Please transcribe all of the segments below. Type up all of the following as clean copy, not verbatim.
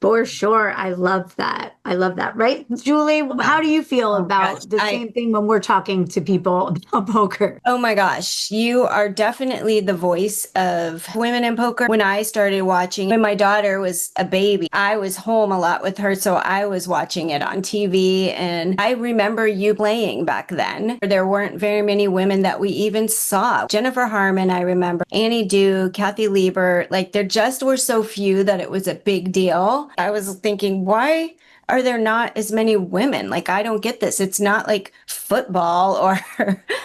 For sure. I love that. I love that. Right, Julie? How Yeah. do you feel Oh gosh. about the I same thing when we're talking to people about poker? Oh my gosh, you are definitely the voice of women in poker. When I started watching, when my daughter was a baby, I was home a lot with her, so I was watching it on TV. And I remember you playing back then. There weren't very many women that we even saw. Jennifer Harmon, I remember, Annie Duke, Kathy Liebert, like there just were so few that it was a big deal. I was thinking, why are there not as many women? Like, I don't get this. It's not like football or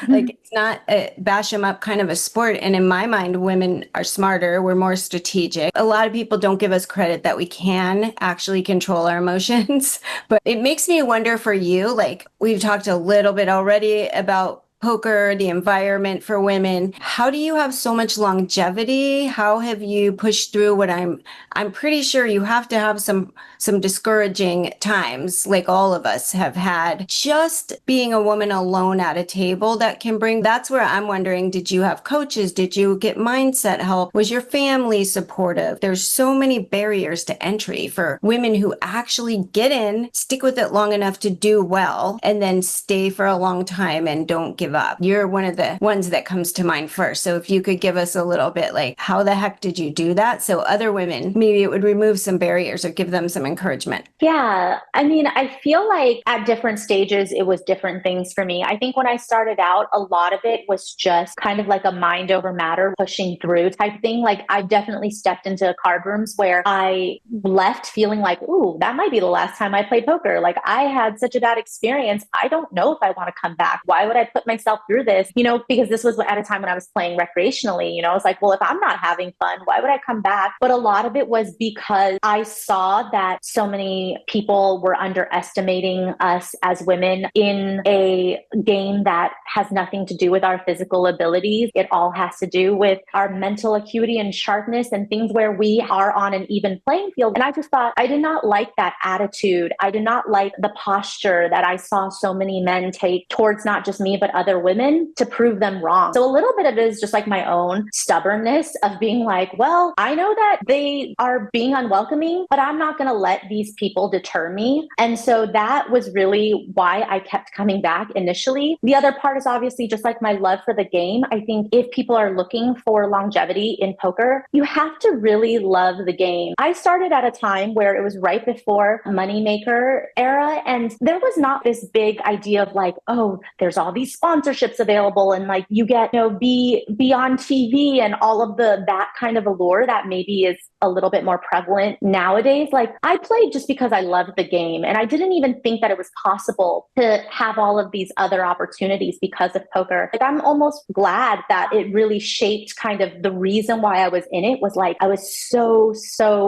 like it's not a bash them up kind of a sport. And in my mind, women are smarter. We're more strategic. A lot of people don't give us credit that we can actually control our emotions. But it makes me wonder for you, like we've talked a little bit already about poker, the environment for women. How do you have so much longevity? How have you pushed through what I'm pretty sure you have to have some discouraging times like all of us have had. Just being a woman alone at a table that can bring, that's where I'm wondering, did you have coaches? Did you get mindset help? Was your family supportive? There's so many barriers to entry for women who actually get in, stick with it long enough to do well, and then stay for a long time and don't give up. You're one of the ones that comes to mind first. So if you could give us a little bit like, how the heck did you do that? So other women, maybe it would remove some barriers or give them some encouragement. Yeah, I mean, I feel like at different stages, it was different things for me. I think when I started out, a lot of it was just kind of like a mind over matter, pushing through type thing. Like, I definitely stepped into card rooms where I left feeling like, ooh, that might be the last time I played poker. Like, I had such a bad experience. I don't know if I want to come back. Why would I put myself through this? Because this was at a time when I was playing recreationally. I was like, well, if I'm not having fun, why would I come back? But a lot of it was because I saw that so many people were underestimating us as women in a game that has nothing to do with our physical abilities. It all has to do with our mental acuity and sharpness and things where we are on an even playing field. And I just thought, I did not like that attitude. I did not like the posture that I saw so many men take towards not just me, but other women to prove them wrong. So a little bit of it is just like my own stubbornness of being like, well, I know that they are being unwelcoming, but I'm not going to let these people deter me. And so that was really why I kept coming back initially. The other part is obviously just like my love for the game. I think if people are looking for longevity in poker, you have to really love the game. I started at a time where it was right before moneymaker era, and there was not this big idea of like, oh, there's all these sponsorships available and like you get, be on TV and all of that kind of allure that maybe is a little bit more prevalent nowadays. Like, I played just because I loved the game, and I didn't even think that it was possible to have all of these other opportunities because of poker. Like, I'm almost glad that it really shaped kind of the reason why I was in it. Was like, I was so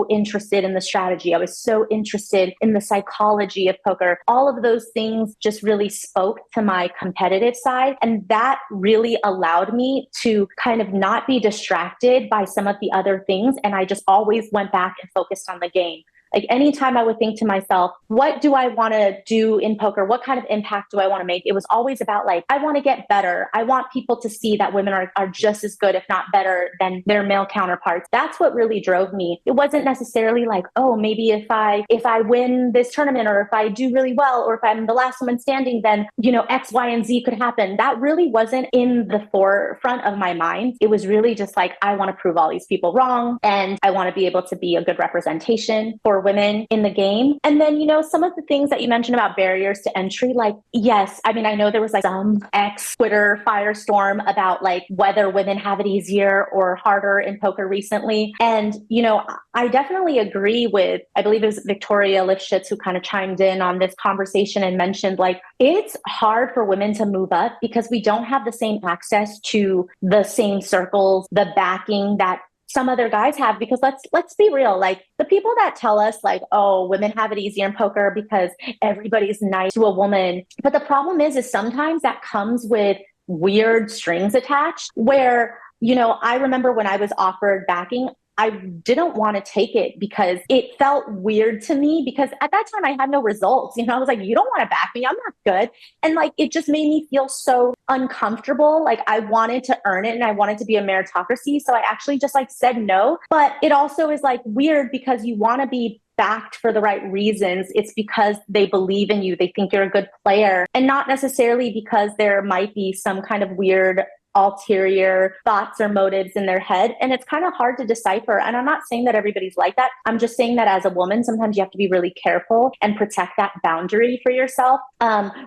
interested in the strategy. I was so interested in the psychology of poker. All of those things just really spoke to my competitive side, and that really allowed me to kind of not be distracted by some of the other things. And I just always went back and focused on the game. Like, anytime I would think to myself, what do I want to do in poker? What kind of impact do I want to make? It was always about like, I want to get better. I want people to see that women are just as good, if not better, than their male counterparts. That's what really drove me. It wasn't necessarily like, oh, maybe if I win this tournament, or if I do really well, or if I'm the last woman standing, then, X, Y, and Z could happen. That really wasn't in the forefront of my mind. It was really just like, I want to prove all these people wrong, and I want to be able to be a good representation for women in the game. And then, some of the things that you mentioned about barriers to entry, like, yes, I mean, I know there was like some ex Twitter firestorm about like whether women have it easier or harder in poker recently. And, I definitely agree with, I believe it was Victoria Lifshitz who kind of chimed in on this conversation and mentioned like, it's hard for women to move up because we don't have the same access to the same circles, the backing that some other guys have. Because let's be real, like, the people that tell us like, oh, women have it easier in poker because everybody's nice to a woman, but the problem is sometimes that comes with weird strings attached where, I remember when I was offered backing, I didn't want to take it because it felt weird to me, because at that time I had no results. I was like, you don't want to back me. I'm not good. And like, it just made me feel so uncomfortable. Like, I wanted to earn it and I wanted to be a meritocracy. So I actually just like said no. But it also is like weird because you want to be backed for the right reasons, it's because they believe in you. They think you're a good player, and not necessarily because there might be some kind of weird ulterior thoughts or motives in their head. And it's kind of hard to decipher. And I'm not saying that everybody's like that. I'm just saying that as a woman, sometimes you have to be really careful and protect that boundary for yourself.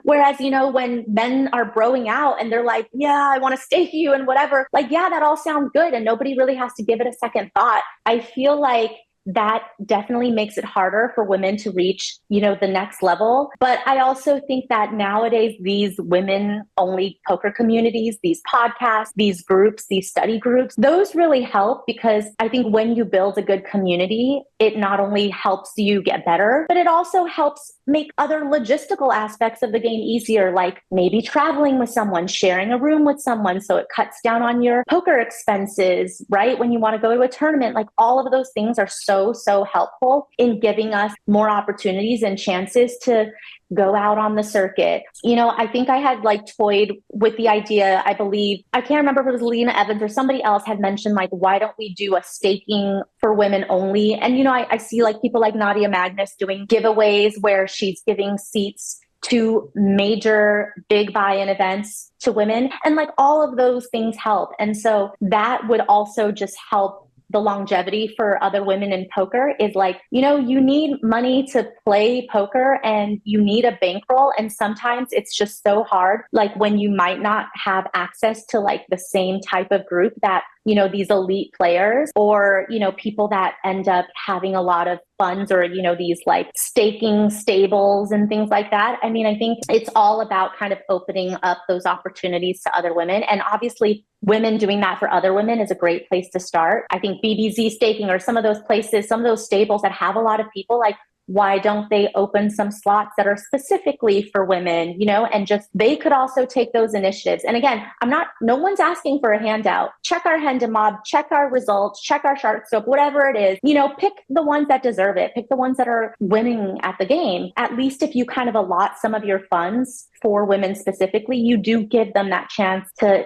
Whereas, when men are broing out and they're like, yeah, I want to stake you and whatever, like, yeah, that all sounds good. And nobody really has to give it a second thought. I feel like that definitely makes it harder for women to reach, the next level. But I also think that nowadays, these women only poker communities, these podcasts, these groups, these study groups, those really help, because I think when you build a good community, it not only helps you get better, but it also helps make other logistical aspects of the game easier, like maybe traveling with someone, sharing a room with someone. So it cuts down on your poker expenses, right? When you want to go to a tournament, like all of those things are so helpful in giving us more opportunities and chances to go out on the circuit. I think I had toyed with the idea, I can't remember if it was Lena Evans or somebody else had mentioned, why don't we do a staking for women only? And, I see people like Nadia Magnus doing giveaways where she's giving seats to major big buy-in events to women. And all of those things help. And so that would also just help the longevity for other women in poker. Is you need money to play poker and you need a bankroll. And sometimes it's just so hard, when you might not have access to the same type of group that, these elite players, or, people that end up having a lot of funds, or, these staking stables and things like that. I mean, I think it's all about kind of opening up those opportunities to other women. And obviously, women doing that for other women is a great place to start. I think BBZ staking, or some of those places, some of those stables that have a lot of people, why don't they open some slots that are specifically for women, and just, they could also take those initiatives. And again, no one's asking for a handout. Check our Hendimob, check our results, check our shark scope, whatever it is, pick the ones that deserve it, pick the ones that are winning at the game. At least if you kind of allot some of your funds for women specifically, you do give them that chance to,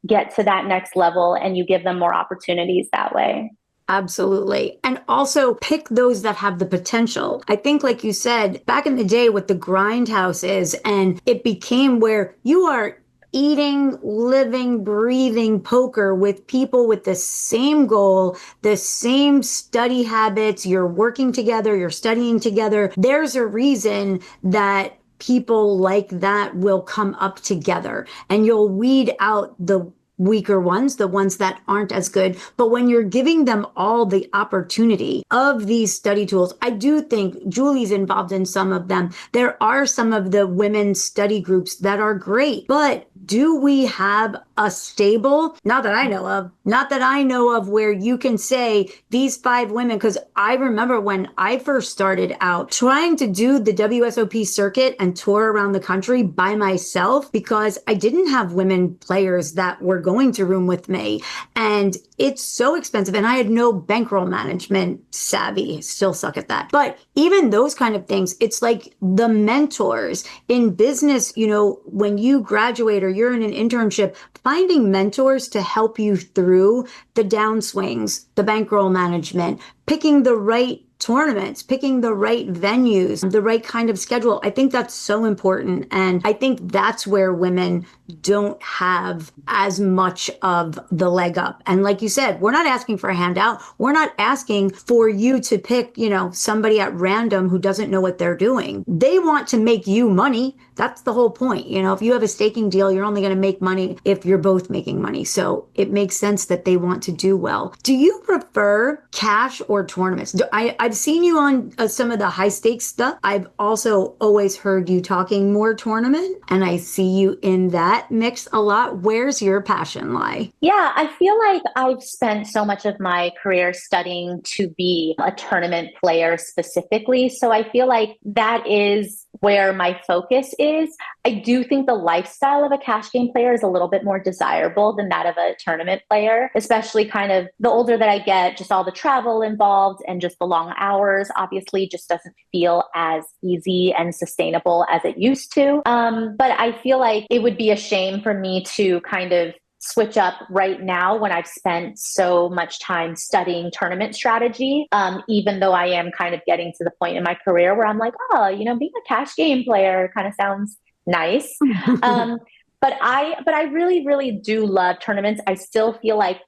get to that next level, and you give them more opportunities that way. Absolutely. And also pick those that have the potential. I think, like you said, back in the day, what the grindhouse is, and it became where you are eating, living, breathing poker with people with the same goal, the same study habits. You're working together, you're studying together. There's a reason that people like that will come up together, and you'll weed out the weaker ones, the ones that aren't as good. But when you're giving them all the opportunity of these study tools, I do think Julie's involved in some of them. There are some of the women's study groups that are great, but do we have a stable? Not that I know of where you can say these 5 women, because I remember when I first started out trying to do the WSOP circuit and tour around the country by myself, because I didn't have women players that were going to room with me. And it's so expensive. And I had no bankroll management savvy, still suck at that. But even those kind of things, it's like the mentors in business, when you graduate or you're in an internship, finding mentors to help you through the downswings, the bankroll management, picking the right tournaments, picking the right venues, the right kind of schedule. I think that's so important. And I think that's where women don't have as much of the leg up. And like you said, we're not asking for a handout. We're not asking for you to pick, somebody at random who doesn't know what they're doing. They want to make you money. That's the whole point. If you have a staking deal, you're only going to make money if you're both making money. So it makes sense that they want to do well. Do you prefer cash or tournaments? I've seen you on some of the high stakes stuff. I've also always heard you talking more tournament, and I see you in that mix a lot. Where's your passion lie? Yeah, I feel like I've spent so much of my career studying to be a tournament player specifically. So I feel like that is where my focus is. I do think the lifestyle of a cash game player is a little bit more desirable than that of a tournament player, especially kind of the older that I get, just all the travel involved and just the long hours obviously just doesn't feel as easy and sustainable as it used to. But I feel like it would be a shame for me to kind of switch up right now when I've spent so much time studying tournament strategy. Even though I am kind of getting to the point in my career where I'm like, oh, being a cash game player kind of sounds nice. Um, but I really, really do love tournaments. I still feel like,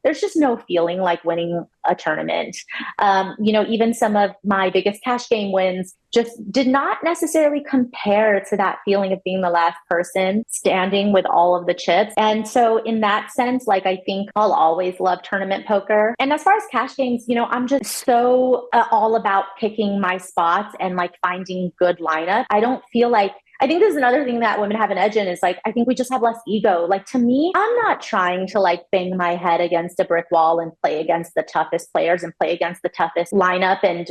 there's just no feeling like winning a tournament. Even some of my biggest cash game wins just did not necessarily compare to that feeling of being the last person standing with all of the chips. And so in that sense, like, I think I'll always love tournament poker. And as far as cash games, I'm just so all about picking my spots and like finding good lineup. I think there's another thing that women have an edge in is like, I think we just have less ego. Like, to me, I'm not trying to like bang my head against a brick wall and play against the toughest players and play against the toughest lineup and,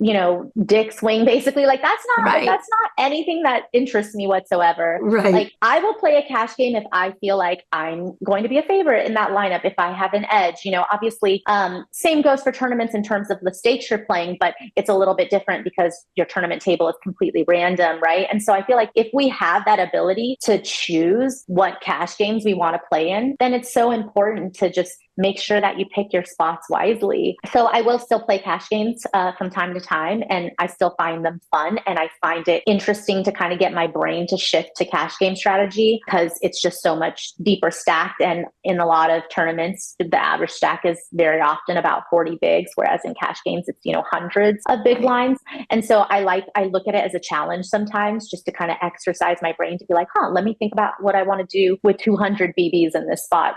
dick swing basically. Like, Right. that's not anything that interests me whatsoever. Right. Like, I will play a cash game if I feel like I'm going to be a favorite in that lineup, if I have an edge. Obviously, same goes for tournaments in terms of the stakes you're playing, but it's a little bit different because your tournament table is completely random, right? And so I feel like if we have that ability to choose what cash games we want to play in, then it's so important to just make sure that you pick your spots wisely. So I will still play cash games from time to time, and I still find them fun. And I find it interesting to kind of get my brain to shift to cash game strategy because it's just so much deeper stacked. And in a lot of tournaments, the average stack is very often about 40 bigs, whereas in cash games, it's, hundreds of big blinds. And so I look at it as a challenge sometimes just to kind of exercise my brain to be like, let me think about what I want to do with 200 BBs in this spot,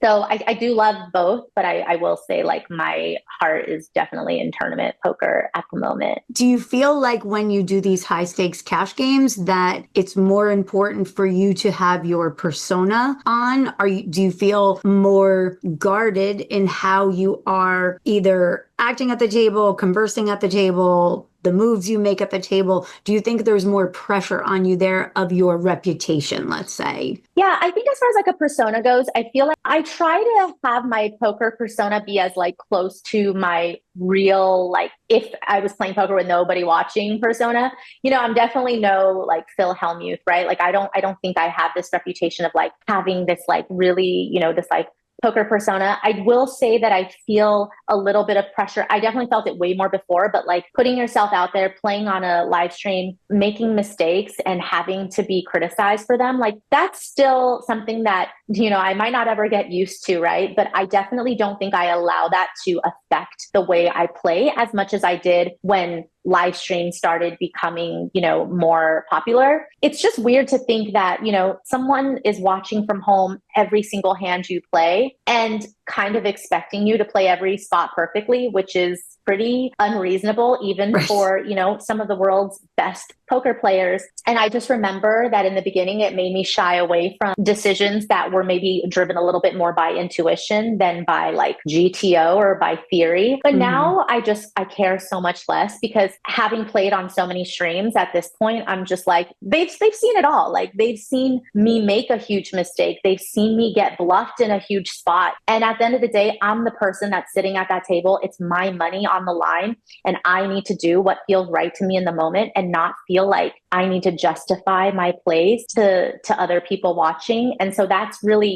So I do love both, but I will say like my heart is definitely in tournament poker at the moment. Do you feel like when you do these high stakes cash games that it's more important for you to have your persona on? Do you feel more guarded in how you are either acting at the table, conversing at the table, the moves you make at the table? Do you think there's more pressure on you there of your reputation, let's say? Yeah, I think as far as like a persona goes, I feel like I try to have my poker persona be as like close to my real, like if I was playing poker with nobody watching persona. I'm definitely no like Phil Hellmuth, right? Like I don't think I have this reputation of like having this like really, this like poker persona. I will say that I feel a little bit of pressure. I definitely felt it way more before, but like putting yourself out there, playing on a live stream, making mistakes and having to be criticized for them, like that's still something that, I might not ever get used to, right? But I definitely don't think I allow that to affect the way I play as much as I did when live streams started becoming, more popular. It's just weird to think that, someone is watching from home every single hand you play and kind of expecting you to play every spot perfectly, which is pretty unreasonable, even Right. for, some of the world's best poker players. And I just remember that in the beginning, it made me shy away from decisions that were maybe driven a little bit more by intuition than by like GTO or by theory. But now I care so much less because having played on so many streams at this point, I'm just like, they've seen it all. Like they've seen me make a huge mistake. They've seen me get bluffed in a huge spot. And at the end of the day, I'm the person that's sitting at that table. It's my money on the line and I need to do what feels right to me in the moment and not feel like I need to justify my plays to other people watching. And so that's really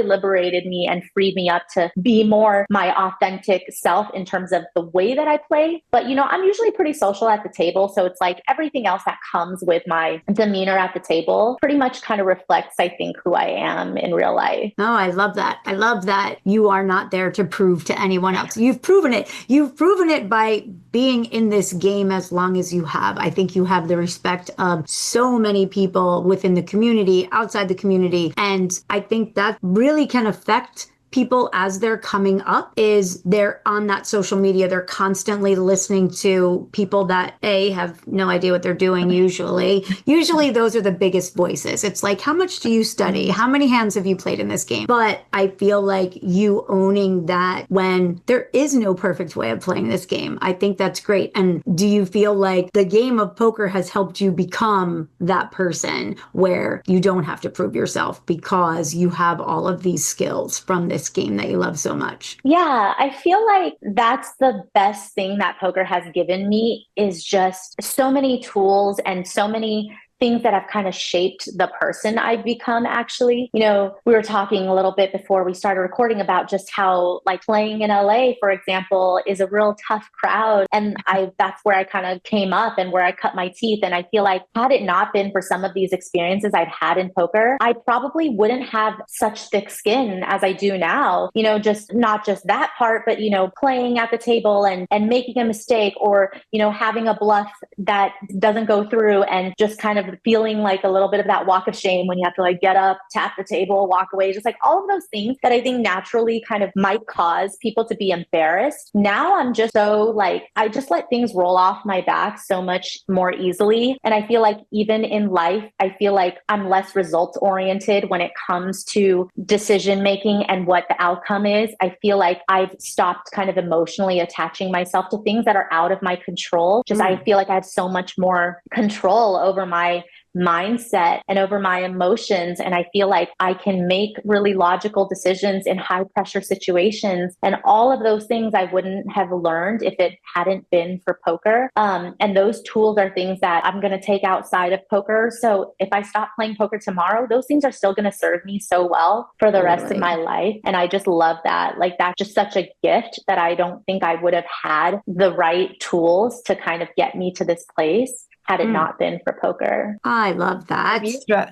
liberated me and freed me up to be more my authentic self in terms of the way that I play. But, I'm usually pretty social at the table. So it's like everything else that comes with my demeanor at the table pretty much kind of reflects, I think, who I am in real life. Oh, I love that. I love that you are not there to prove to anyone else. You've proven it. You've proven it by being in this game as long as you have. I think you have the respect of so many people within the community, outside the community. And I think that really can affect people as they're coming up is they're on that social media. They're constantly listening to people that have no idea what they're doing usually. Usually those are the biggest voices. It's like, how much do you study? How many hands have you played in this game? But I feel like you owning that when there is no perfect way of playing this game, I think that's great. And do you feel like the game of poker has helped you become that person where you don't have to prove yourself because you have all of these skills from this game that you love so much? Yeah, I feel like that's the best thing that poker has given me is just so many tools and so many things that have kind of shaped the person I've become, actually. We were talking a little bit before we started recording about just how like playing in LA, for example, is a real tough crowd. And that's where I kind of came up and where I cut my teeth. And I feel like had it not been for some of these experiences I've had in poker, I probably wouldn't have such thick skin as I do now. Just not just that part, but, playing at the table and making a mistake, or, having a bluff that doesn't go through, and just kind of feeling like a little bit of that walk of shame when you have to like get up, tap the table, walk away, just like all of those things that I think naturally kind of might cause people to be embarrassed. Now I'm just so like, I just let things roll off my back so much more easily. And I feel like even in life, I feel like I'm less results oriented when it comes to decision making and what the outcome is. I feel like I've stopped kind of emotionally attaching myself to things that are out of my control. Just I feel like I have so much more control over my mindset and over my emotions. And I feel like I can make really logical decisions in high pressure situations. And all of those things I wouldn't have learned if it hadn't been for poker. And those tools are things that I'm going to take outside of poker. So if I stop playing poker tomorrow, those things are still going to serve me so well for the rest of my life. And I just love that. Like, that's just such a gift that I don't think I would have had the right tools to kind of get me to this place had it not been for poker. I love that.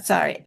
Sorry.